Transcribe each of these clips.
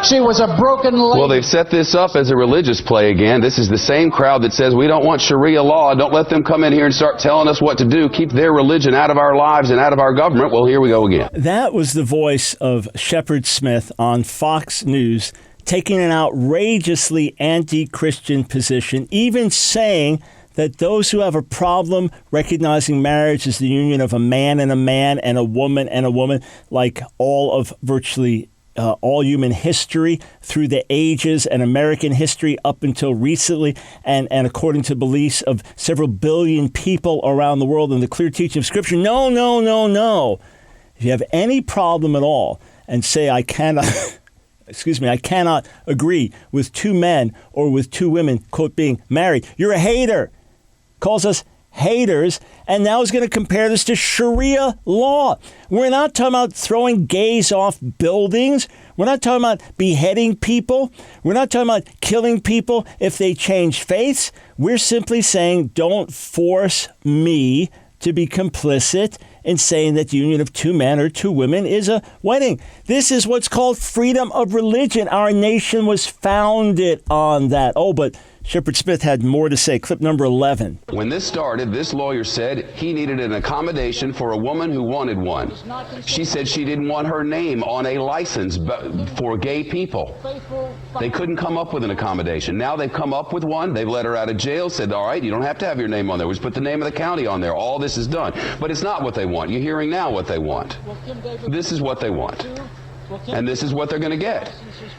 She was a broken lady. Well, they've set this up as a religious play again. This is the same crowd that says we don't want Sharia law. Don't let them come in here and start telling us what to do. Keep their religion out of our lives and out of our government. Well, here we go again. That was the voice of Shepard Smith on Fox News, taking an outrageously anti-Christian position, even saying that those who have a problem recognizing marriage as the union of a man and a woman, like all of virtually all human history through the ages and American history up until recently, and according to beliefs of several billion people around the world and the clear teaching of Scripture. No. If you have any problem at all and say, I cannot agree with two men or with two women, quote, being married, you're a hater. Calls us haters, and now is going to compare this to Sharia law. We're not talking about throwing gays off buildings. We're not talking about beheading people. We're not talking about killing people if they change faiths. We're simply saying, don't force me to be complicit in saying that the union of two men or two women is a wedding. This is what's called freedom of religion. Our nation was founded on that. Oh, but Shepard Smith had more to say. Clip number 11. When this started, this lawyer said he needed an accommodation for a woman who wanted one. She said she didn't want her name on a license for gay people. They couldn't come up with an accommodation. Now they've come up with one. They've let her out of jail, said, all right, you don't have to have your name on there. We just put the name of the county on there. All this is done. But it's not what they want. You're hearing now what they want. This is what they want. And this is what they're going to get.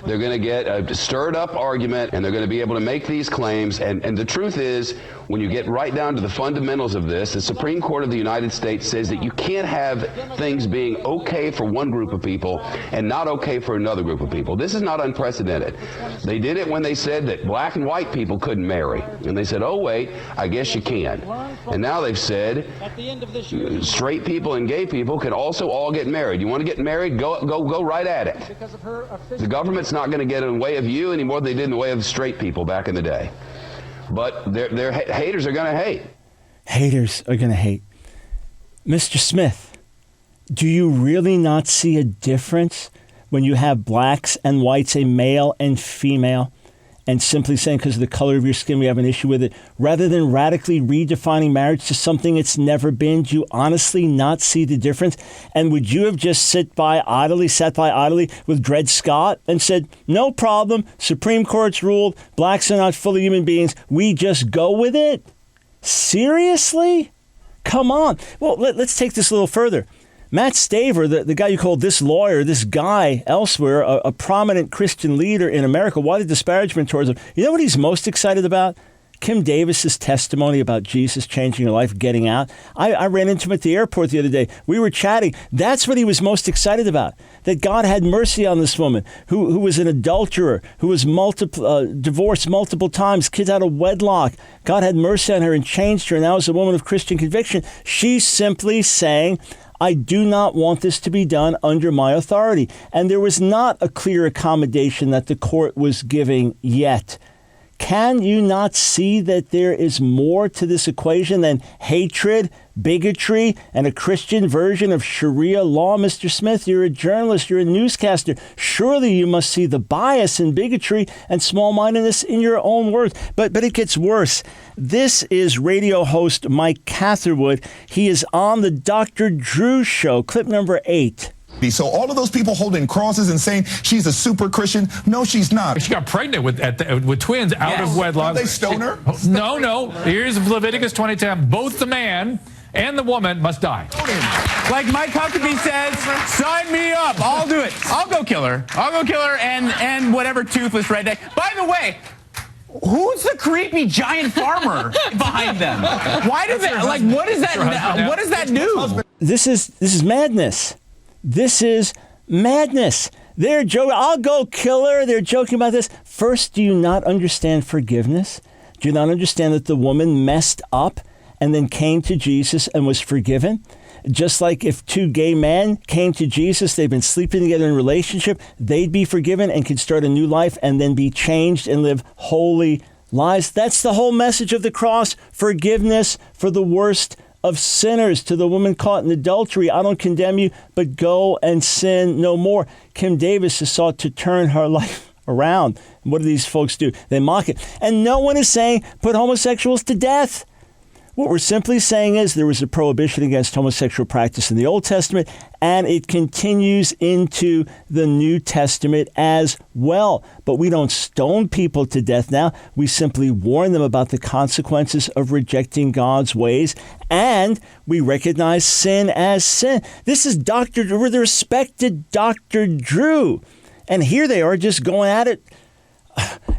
They're going to get a stirred up argument, and they're going to be able to make these claims. And the truth is, when you get right down to the fundamentals of this, the Supreme Court of the United States says that you can't have things being okay for one group of people and not okay for another group of people. This is not unprecedented. They did it when they said that black and white people couldn't marry. And they said, oh, wait, I guess you can. And now they've said straight people and gay people can also all get married. You want to get married? Go right at it. The government's not going to get in the way of you any more than they did in the way of straight people back in the day. But their haters are going to hate. Haters are going to hate. Mr. Smith, do you really not see a difference when you have blacks and whites, a male and female, and simply saying because of the color of your skin we have an issue with it, rather than radically redefining marriage to something it's never been? Do you honestly not see the difference? And would you have just sat by idly with Dred Scott and said, no problem, Supreme Court's ruled, blacks are not fully human beings, we just go with it? Seriously? Come on. Well, let's take this a little further. Matt Staver, the guy you called this lawyer, this guy elsewhere, a prominent Christian leader in America, why the disparagement towards him? You know what he's most excited about? Kim Davis's testimony about Jesus changing her life, getting out. I ran into him at the airport the other day. We were chatting. That's what he was most excited about, that God had mercy on this woman who was an adulterer, who was divorced multiple times, kids out of wedlock. God had mercy on her and changed her, and now is a woman of Christian conviction. She's simply saying, I do not want this to be done under my authority. And there was not a clear accommodation that the court was giving yet. Can you not see that there is more to this equation than hatred, bigotry, and a Christian version of Sharia law? Mr. Smith, you're a journalist, you're a newscaster. Surely you must see the bias and bigotry and small-mindedness in your own words. But it gets worse. This is radio host Mike Catherwood. He is on the Dr. Drew Show, clip number 8. So all of those people holding crosses and saying she's a super Christian, no, she's not. She got pregnant with twins out of wedlock. Did they stone her? No. Here's Leviticus 20:10. Both the man and the woman must die. Like Mike Huckabee says, sign me up. I'll do it. I'll go kill her and whatever toothless redneck. By the way, who's the creepy giant farmer behind them? Why does that? Like, what is that? What does that do? This is madness. This is madness. They're joking. I'll go kill her. They're joking about this. First, do you not understand forgiveness? Do you not understand that the woman messed up and then came to Jesus and was forgiven? Just like if two gay men came to Jesus, they've been sleeping together in a relationship, they'd be forgiven and could start a new life and then be changed and live holy lives. That's the whole message of the cross. Forgiveness for the worst of sinners. To the woman caught in adultery, I don't condemn you, but go and sin no more. Kim Davis has sought to turn her life around. And what do these folks do? They mock it. And no one is saying put homosexuals to death. What we're simply saying is there was a prohibition against homosexual practice in the Old Testament, and it continues into the New Testament as well. But we don't stone people to death now. We simply warn them about the consequences of rejecting God's ways, and we recognize sin as sin. This is the respected Dr. Drew. And here they are just going at it.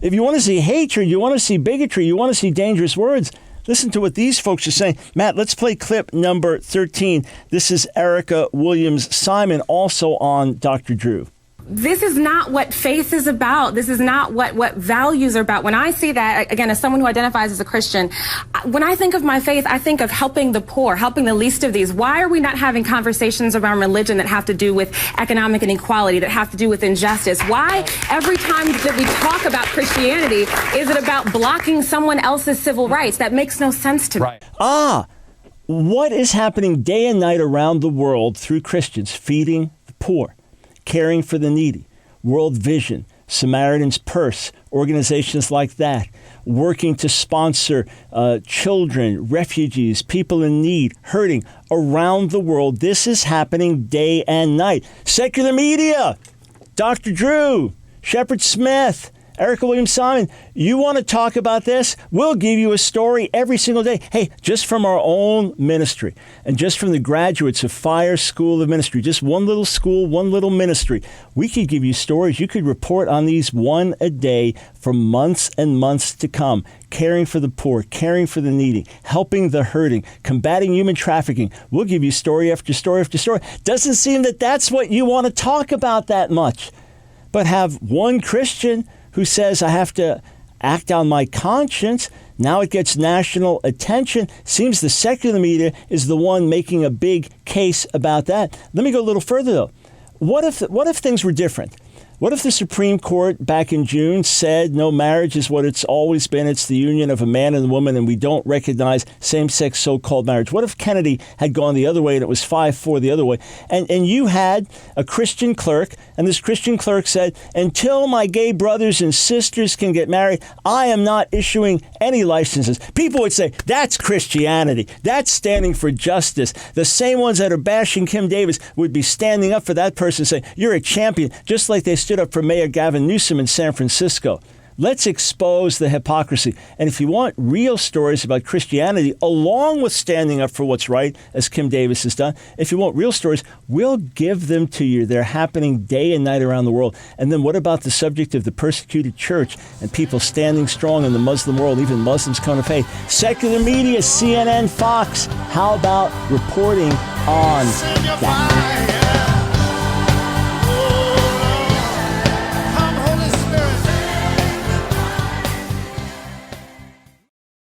If you want to see hatred, you want to see bigotry, you want to see dangerous words, listen to what these folks are saying. Matt, let's play clip number 13. This is Erica Williams-Simon, also on Dr. Drew. This is not what faith is about. This is not what values are about. When I see that, again, as someone who identifies as a Christian, when I think of my faith, I think of helping the poor, helping the least of these. Why are we not having conversations around religion that have to do with economic inequality, that have to do with injustice? Why every time that we talk about Christianity, is it about blocking someone else's civil rights? That makes no sense to me. What is happening day and night around the world through Christians? Feeding the poor, caring for the needy, World Vision, Samaritan's Purse, organizations like that, working to sponsor children, refugees, people in need, hurting around the world. This is happening day and night. Secular media, Dr. Drew, Shepard Smith, Erica Williams-Simon, you want to talk about this? We'll give you a story every single day. Hey, just from our own ministry and just from the graduates of Fire School of Ministry, just one little school, one little ministry, we could give you stories. You could report on these one a day for months and months to come. Caring for the poor, caring for the needy, helping the hurting, combating human trafficking. We'll give you story after story after story. Doesn't seem that that's what you want to talk about that much. But have one Christian who says, I have to act on my conscience. Now it gets national attention. Seems the secular media is the one making a big case about that. Let me go a little further, though. What if things were different? What if the Supreme Court back in June said no, marriage is what it's always been. It's the union of a man and a woman, and we don't recognize same-sex so-called marriage? What if Kennedy had gone the other way and it was 5-4 the other way? And you had a Christian clerk, and this Christian clerk said, until my gay brothers and sisters can get married, I am not issuing any licenses. People would say, that's Christianity. That's standing for justice. The same ones that are bashing Kim Davis would be standing up for that person, saying, you're a champion, just like they stood up for Mayor Gavin Newsom in San Francisco. Let's expose the hypocrisy. And if you want real stories about Christianity, along with standing up for what's right, as Kim Davis has done, if you want real stories, we'll give them to you. They're happening day and night around the world. And then what about the subject of the persecuted church and people standing strong in the Muslim world, even Muslims come to faith? Secular media, CNN, Fox, how about reporting on that?